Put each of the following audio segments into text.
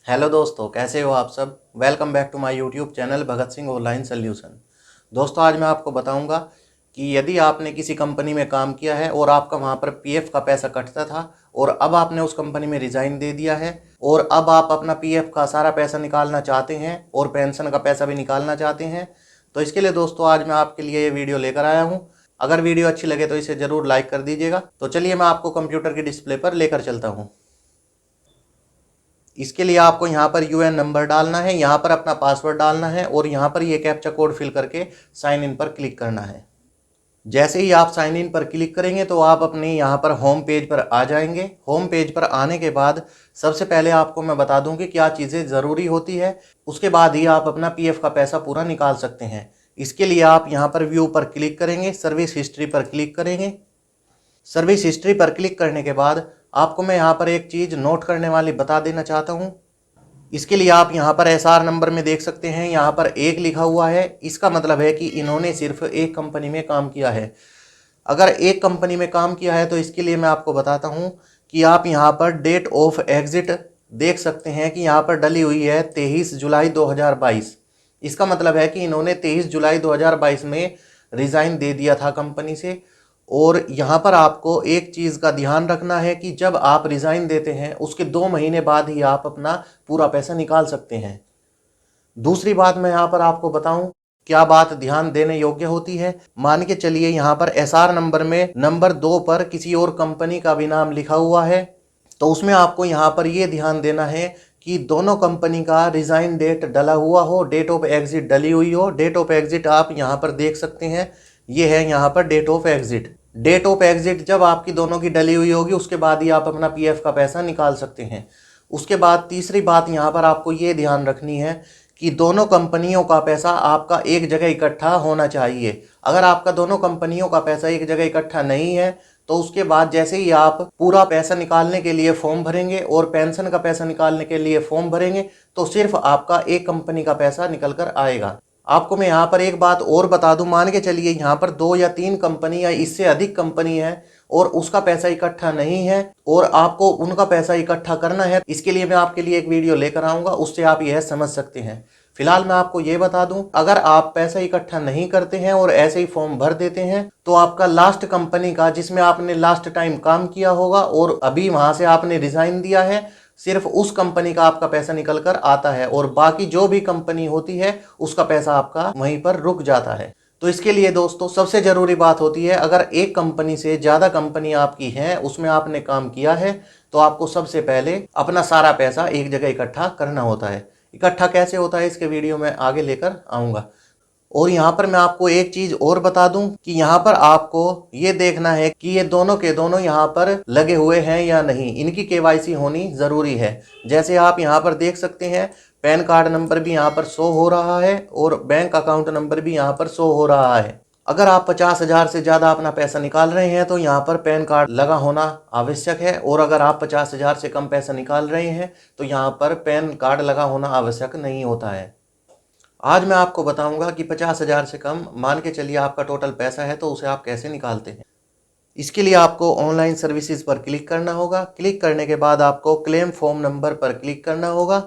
Hello दोस्तों, कैसे हो आप सब। Welcome back to my YouTube channel Bhagat Singh online solution. दोस्तों, आज मैं आपको बताऊंगा कि यदि आपने किसी कंपनी में काम किया है और आपका वहां पर पीएफ का पैसा कटता था और अब आपने उस कंपनी में रिज़ाइन दे दिया है और अब आप अपना पीएफ का सारा पैसा निकालना चाहते हैं और पेंशन का पैसा भी निकालना चाहते हैं, तो इसके लिए दोस्तों आज मैं आपके लिए ये वीडियो लेकर आया हूँ। अगर वीडियो अच्छी लगे तो इसे ज़रूर लाइक कर दीजिएगा। तो चलिए मैं आपको कंप्यूटर की डिस्प्ले पर लेकर चलता हूँ। इसके लिए आपको यहाँ पर यूएन नंबर डालना है, यहाँ पर अपना पासवर्ड डालना है और यहाँ पर ये कैप्चा कोड फिल करके साइन इन पर क्लिक करना है। जैसे ही आप साइन इन पर क्लिक करेंगे तो आप अपने यहाँ पर होम पेज पर आ जाएंगे। होम पेज पर आने के बाद सबसे पहले आपको मैं बता दूं कि क्या चीज़ें ज़रूरी होती है, उसके बाद ही आप अपना पीएफ का पैसा पूरा निकाल सकते हैं। इसके लिए आप यहाँ पर व्यू पर क्लिक करेंगे, सर्विस हिस्ट्री पर क्लिक करेंगे। सर्विस हिस्ट्री पर क्लिक करने के बाद आपको मैं यहाँ पर एक चीज़ नोट करने वाली बता देना चाहता हूँ। इसके लिए आप यहाँ पर एसआर नंबर में देख सकते हैं, यहाँ पर 1 लिखा हुआ है। इसका मतलब है कि इन्होंने सिर्फ एक कंपनी में काम किया है। अगर एक कंपनी में काम किया है तो इसके लिए मैं आपको बताता हूँ कि आप यहाँ पर डेट ऑफ एग्जिट देख सकते हैं कि यहाँ पर डली हुई है 23 जुलाई 2022। इसका मतलब है कि इन्होंने 23 जुलाई 2022 में रिज़ाइन दे दिया था कंपनी से। और यहाँ पर आपको एक चीज़ का ध्यान रखना है कि जब आप रिज़ाइन देते हैं उसके 2 महीने बाद ही आप अपना पूरा पैसा निकाल सकते हैं। दूसरी बात मैं यहाँ पर आपको बताऊं, क्या बात ध्यान देने योग्य होती है। मान के चलिए यहाँ पर एसआर नंबर में नंबर 2 पर किसी और कंपनी का भी नाम लिखा हुआ है, तो उसमें आपको यहाँ पर ये ध्यान देना है कि दोनों कंपनी का रिज़ाइन डेट डला हुआ हो, डेट ऑफ एग्जिट डली हुई हो। डेट ऑफ एग्जिट आप यहाँ पर देख सकते हैं, ये है यहाँ पर date of exit. Date of exit जब आपकी दोनों की डली हुई होगी उसके बाद ही आप अपना पीएफ का पैसा निकाल सकते हैं। उसके बाद तीसरी बात यहाँ पर आपको ये ध्यान रखनी है कि दोनों कंपनियों का पैसा आपका एक जगह इकट्ठा होना चाहिए। अगर आपका दोनों कंपनियों का पैसा एक जगह इकट्ठा नहीं है तो उसके बाद जैसे ही आप पूरा पैसा निकालने के लिए फॉर्म भरेंगे और पेंशन का पैसा निकालने के लिए फॉर्म भरेंगे तो सिर्फ आपका एक कंपनी का पैसा निकल कर आएगा। आपको मैं यहाँ पर एक बात और बता दूं, मान के चलिए यहाँ पर 2 या 3 कंपनी या इससे अधिक कंपनी है और उसका पैसा इकट्ठा नहीं है और आपको उनका पैसा इकट्ठा करना है, इसके लिए मैं आपके लिए एक वीडियो लेकर आऊँगा, उससे आप यह समझ सकते हैं। फिलहाल मैं आपको ये बता दूं, अगर आप पैसा इकट्ठा नहीं करते हैं और ऐसे ही फॉर्म भर देते हैं तो आपका लास्ट कंपनी का जिसमें आपने लास्ट टाइम काम किया होगा और अभी वहां से आपने रिजाइन दिया है, सिर्फ उस कंपनी का आपका पैसा निकल कर आता है और बाकी जो भी कंपनी होती है उसका पैसा आपका वहीं पर रुक जाता है। तो इसके लिए दोस्तों सबसे ज़रूरी बात होती है, अगर एक कंपनी से ज़्यादा कंपनी आपकी है उसमें आपने काम किया है तो आपको सबसे पहले अपना सारा पैसा एक जगह इकट्ठा करना होता है। इकट्ठा कैसे होता है इसके वीडियो में आगे लेकर आऊँगा। और यहाँ पर मैं आपको एक चीज़ और बता दूं कि यहाँ पर आपको ये देखना है कि ये दोनों के दोनों यहाँ पर लगे हुए हैं या नहीं, इनकी केवाईसी होनी ज़रूरी है। जैसे आप यहाँ पर देख सकते हैं, पैन कार्ड नंबर भी यहाँ पर शो हो रहा है और बैंक अकाउंट नंबर भी यहाँ पर शो हो रहा है। अगर आप 50,000 से ज़्यादा अपना पैसा निकाल रहे हैं तो यहाँ पर पैन कार्ड लगा होना आवश्यक है और अगर आप 50,000 से कम पैसा निकाल रहे हैं तो यहाँ पर पैन कार्ड लगा होना आवश्यक नहीं होता है। आज मैं आपको बताऊंगा कि 50,000 से कम मान के चलिए आपका टोटल पैसा है तो उसे आप कैसे निकालते हैं। इसके लिए आपको ऑनलाइन सर्विसेज पर क्लिक करना होगा। क्लिक करने के बाद आपको क्लेम फॉर्म नंबर पर क्लिक करना होगा।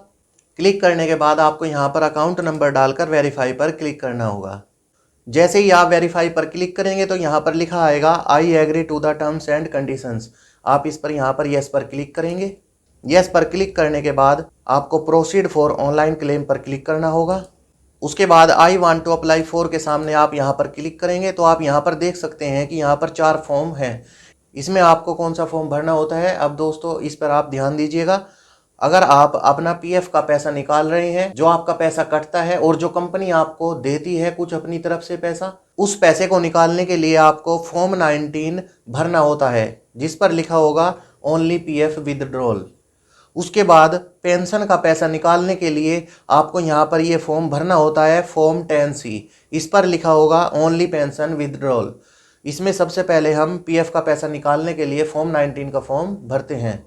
क्लिक करने के बाद आपको यहाँ पर अकाउंट नंबर डालकर वेरीफाई पर क्लिक करना होगा। जैसे ही आप वेरीफाई पर क्लिक करेंगे तो यहाँ पर लिखा आएगा I agree to the terms and conditions. आप इस पर यहाँ पर येस पर क्लिक करेंगे। येस पर क्लिक करने के बाद आपको प्रोसीड फॉर ऑनलाइन क्लेम पर क्लिक करना होगा। उसके बाद I want to apply for के सामने आप यहाँ पर क्लिक करेंगे तो आप यहाँ पर देख सकते हैं कि यहाँ पर 4 फॉर्म हैं। इसमें आपको कौन सा फॉर्म भरना होता है, अब दोस्तों इस पर आप ध्यान दीजिएगा। अगर आप अपना पीएफ का पैसा निकाल रहे हैं, जो आपका पैसा कटता है और जो कंपनी आपको देती है कुछ अपनी तरफ से पैसा, उस पैसे को निकालने के लिए आपको फॉर्म 19 भरना होता है जिस पर लिखा होगा ओनली पीएफ विदड्रॉल। उसके बाद पेंशन का पैसा निकालने के लिए आपको यहाँ पर ये फॉर्म भरना होता है फॉर्म 10C। इस पर लिखा होगा ओनली पेंशन विदड्रॉल। इसमें सबसे पहले हम पीएफ का पैसा निकालने के लिए फॉर्म 19 का फॉर्म भरते हैं।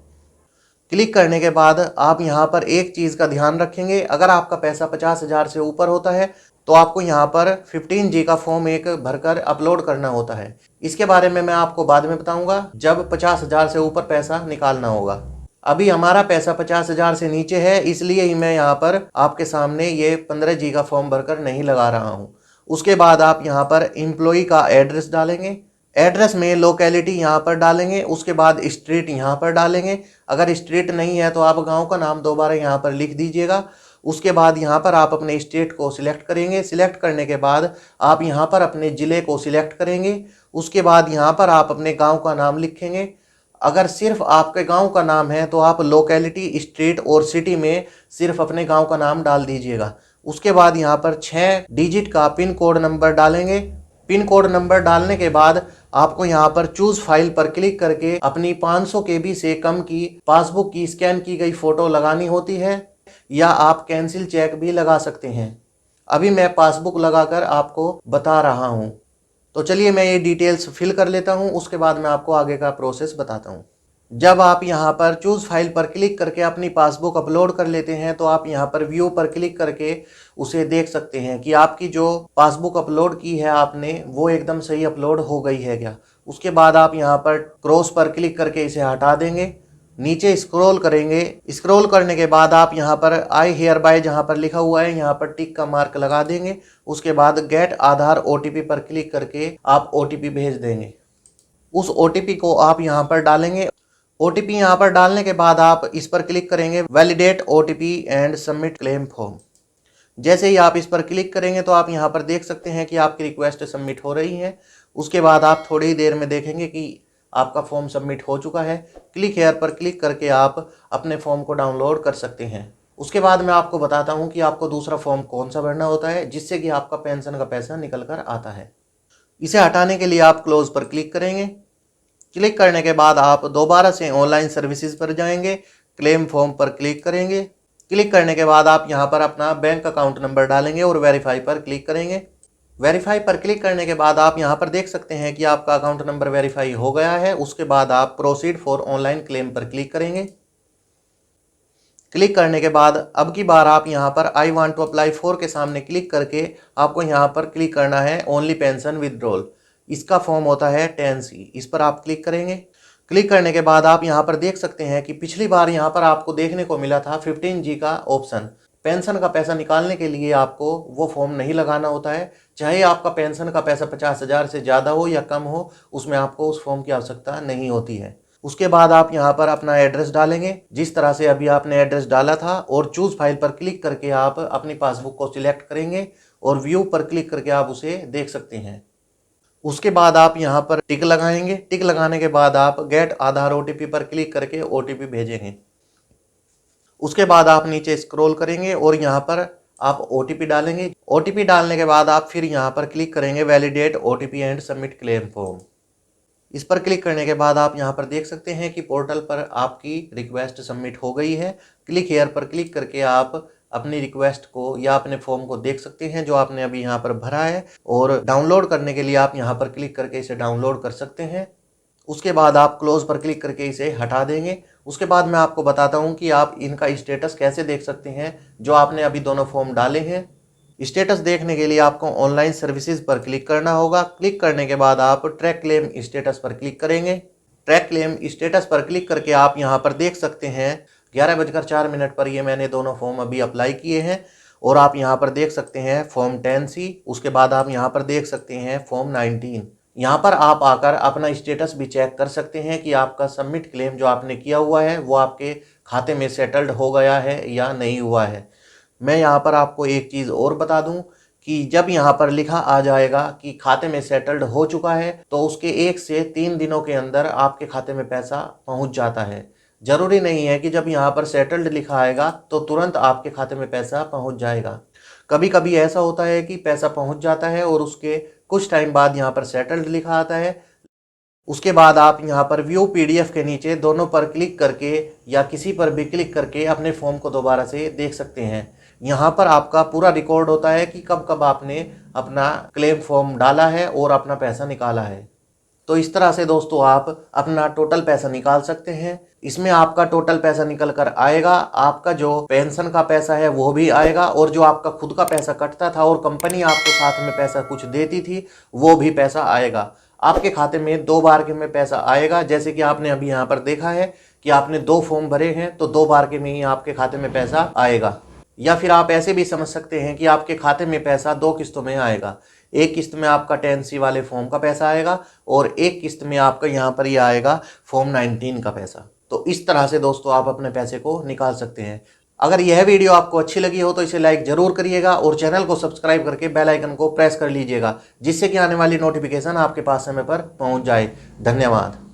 क्लिक करने के बाद आप यहाँ पर एक चीज़ का ध्यान रखेंगे, अगर आपका पैसा 50,000 से ऊपर होता है तो आपको यहाँ पर 15G का फॉर्म एक भरकर अपलोड करना होता है। इसके बारे में मैं आपको बाद में बताऊँगा जब 50,000 से ऊपर पैसा निकालना होगा। अभी हमारा पैसा 50,000 से नीचे है, इसलिए ही मैं यहाँ पर आपके सामने ये 15G का फॉर्म भरकर नहीं लगा रहा हूँ। उसके बाद आप यहाँ पर एम्प्लॉय का एड्रेस डालेंगे। एड्रेस में लोकेलिटी यहाँ पर डालेंगे। उसके बाद स्ट्रीट यहाँ पर डालेंगे। अगर स्ट्रीट नहीं है तो आप गांव का नाम दोबारा यहाँ पर लिख दीजिएगा। उसके बाद यहाँ पर आप अपने स्टेट को सिलेक्ट करेंगे। सिलेक्ट करने के बाद आप यहाँ पर अपने ज़िले को सिलेक्ट करेंगे। उसके बाद यहाँ पर आप अपने गांव का नाम लिखेंगे। अगर सिर्फ आपके गांव का नाम है तो आप लोकेलिटी, स्ट्रीट और सिटी में सिर्फ अपने गांव का नाम डाल दीजिएगा। उसके बाद यहाँ पर 6 डिजिट का पिन कोड नंबर डालेंगे। पिन कोड नंबर डालने के बाद आपको यहाँ पर चूज फाइल पर क्लिक करके अपनी 500 KB से कम की पासबुक की स्कैन की गई फोटो लगानी होती है, या आप कैंसिल चेक भी लगा सकते हैं। अभी मैं पासबुक लगाकर आपको बता रहा हूँ। तो चलिए मैं ये डिटेल्स फिल कर लेता हूँ, उसके बाद मैं आपको आगे का प्रोसेस बताता हूँ। जब आप यहाँ पर चूज़ फाइल पर क्लिक करके अपनी पासबुक अपलोड कर लेते हैं तो आप यहाँ पर व्यू पर क्लिक करके उसे देख सकते हैं कि आपकी जो पासबुक अपलोड की है आपने वो एकदम सही अपलोड हो गई है क्या। उसके बाद आप यहाँ पर क्रॉस पर क्लिक करके इसे हटा देंगे, नीचे स्क्रॉल करेंगे। स्क्रॉल करने के बाद आप यहाँ पर आई हेयर बाय जहाँ पर लिखा हुआ है यहाँ पर टिक का मार्क लगा देंगे। उसके बाद गेट आधार OTP पर क्लिक करके आप OTP भेज देंगे। उस OTP को आप यहाँ पर डालेंगे। OTP यहाँ पर डालने के बाद आप इस पर क्लिक करेंगे validate OTP and submit claim form. जैसे ही आप इस पर क्लिक करेंगे तो आप यहाँ पर देख सकते हैं कि आपकी रिक्वेस्ट सबमिट हो रही है। उसके बाद आप थोड़ी ही देर में देखेंगे कि आपका फॉर्म सबमिट हो चुका है। क्लिक हेयर पर क्लिक करके आप अपने फॉर्म को डाउनलोड कर सकते हैं। उसके बाद मैं आपको बताता हूँ कि आपको दूसरा फॉर्म कौन सा भरना होता है जिससे कि आपका पेंशन का पैसा निकल कर आता है। इसे हटाने के लिए आप क्लोज पर क्लिक करेंगे। क्लिक करने के बाद आप दोबारा से ऑनलाइन सर्विसेज पर जाएंगे, क्लेम फॉर्म पर क्लिक करेंगे। क्लिक करने के बाद आप यहां पर अपना बैंक अकाउंट नंबर डालेंगे और वेरीफाई पर क्लिक करेंगे। वेरीफाई पर क्लिक करने के बाद आप यहां पर देख सकते हैं कि आपका अकाउंट नंबर वेरीफाई हो गया है। उसके बाद आप प्रोसीड फॉर ऑनलाइन क्लेम पर क्लिक करेंगे। क्लिक करने के बाद अब की बार आप यहां पर I want to apply for के सामने क्लिक करके आपको यहां पर क्लिक करना है ओनली पेंशन विदड्रॉल। इसका फॉर्म होता है 10C। इस पर आप क्लिक करेंगे। क्लिक करने के बाद आप यहाँ पर देख सकते हैं कि पिछली बार यहाँ पर आपको देखने को मिला था 15G का ऑप्शन। पेंशन का पैसा निकालने के लिए आपको वो फॉर्म नहीं लगाना होता है, चाहे आपका पेंशन का पैसा 50,000 से ज़्यादा हो या कम हो, उसमें आपको उस फॉर्म की आवश्यकता नहीं होती है। उसके बाद आप यहाँ पर अपना एड्रेस डालेंगे जिस तरह से अभी आपने एड्रेस डाला था, और चूज़ फाइल पर क्लिक करके आप अपनी पासबुक को सिलेक्ट करेंगे और व्यू पर क्लिक करके आप उसे देख सकते हैं। उसके बाद आप यहाँ पर टिक लगाएंगे। टिक लगाने के बाद आप गेट आधार OTP पर क्लिक करके OTP भेजेंगे। उसके बाद आप नीचे स्क्रॉल करेंगे और यहाँ पर आप OTP डालेंगे। OTP डालने के बाद आप फिर यहाँ पर क्लिक करेंगे validate OTP and submit claim form. इस पर क्लिक करने के बाद आप यहाँ पर देख सकते हैं कि पोर्टल पर आपकी रिक्वेस्ट सबमिट हो गई है। क्लिक हेयर पर क्लिक करके आप अपनी रिक्वेस्ट को या अपने फॉर्म को देख सकते हैं जो आपने अभी यहाँ पर भरा है, और डाउनलोड करने के लिए आप यहाँ पर क्लिक करके इसे डाउनलोड कर सकते हैं। उसके बाद आप क्लोज पर क्लिक करके इसे हटा देंगे। उसके बाद मैं आपको बताता हूँ कि आप इनका स्टेटस कैसे देख सकते हैं जो आपने अभी दोनों फॉर्म डाले हैं। स्टेटस देखने के लिए आपको ऑनलाइन सर्विसेज पर क्लिक करना होगा। क्लिक करने के बाद आप ट्रैक क्लेम स्टेटस पर क्लिक करेंगे। ट्रैक क्लेम स्टेटस पर क्लिक करके आप यहाँ पर देख सकते हैं 11:04 पर ये मैंने दोनों फॉर्म अभी अप्लाई किए हैं, और आप यहाँ पर देख सकते हैं फॉर्म 10C। उसके बाद आप यहाँ पर देख सकते हैं फॉर्म 19। यहाँ पर आप आकर अपना स्टेटस भी चेक कर सकते हैं कि आपका सबमिट क्लेम जो आपने किया हुआ है वो आपके खाते में सेटल्ड हो गया है या नहीं हुआ है। मैं यहाँ पर आपको एक चीज़ और बता दूँ कि जब यहाँ पर लिखा आ जाएगा कि खाते में सेटल्ड हो चुका है तो उसके 1 से 3 दिनों के अंदर आपके खाते में पैसा पहुँच जाता है। ज़रूरी नहीं है कि जब यहाँ पर सेटल्ड लिखा आएगा तो तुरंत आपके खाते में पैसा पहुँच जाएगा। कभी कभी ऐसा होता है कि पैसा पहुँच जाता है और उसके कुछ टाइम बाद यहाँ पर सेटल्ड लिखा आता है। उसके बाद आप यहाँ पर व्यू PDF के नीचे दोनों पर क्लिक करके या किसी पर भी क्लिक करके अपने फॉर्म को दोबारा से देख सकते हैं। यहाँ पर आपका पूरा रिकॉर्ड होता है कि कब कब आपने अपना क्लेम फॉर्म डाला है और अपना पैसा निकाला है। तो इस तरह से दोस्तों आप अपना टोटल पैसा निकाल सकते हैं। इसमें आपका टोटल पैसा निकल कर आएगा, आपका जो पेंशन का पैसा है वो भी आएगा, और जो आपका खुद का पैसा कटता था और कंपनी आपको साथ में पैसा कुछ देती थी वो भी पैसा आएगा। आपके खाते में 2 बार के में पैसा आएगा। जैसे कि आपने अभी यहाँ पर देखा है कि आपने 2 फॉर्म भरे हैं तो 2 बार के में ही आपके खाते में पैसा आएगा। या फिर आप ऐसे भी समझ सकते हैं कि आपके खाते में पैसा 2 किस्तों में आएगा। एक किस्त में आपका 10C वाले फॉर्म का पैसा आएगा और एक किस्त में आपका यहाँ पर ये आएगा फॉर्म 19 का पैसा। तो इस तरह से दोस्तों आप अपने पैसे को निकाल सकते हैं। अगर यह वीडियो आपको अच्छी लगी हो तो इसे लाइक जरूर करिएगा और चैनल को सब्सक्राइब करके बेल आइकन को प्रेस कर लीजिएगा, जिससे कि आने वाली नोटिफिकेशन आपके पास समय पर पहुंच जाए। धन्यवाद।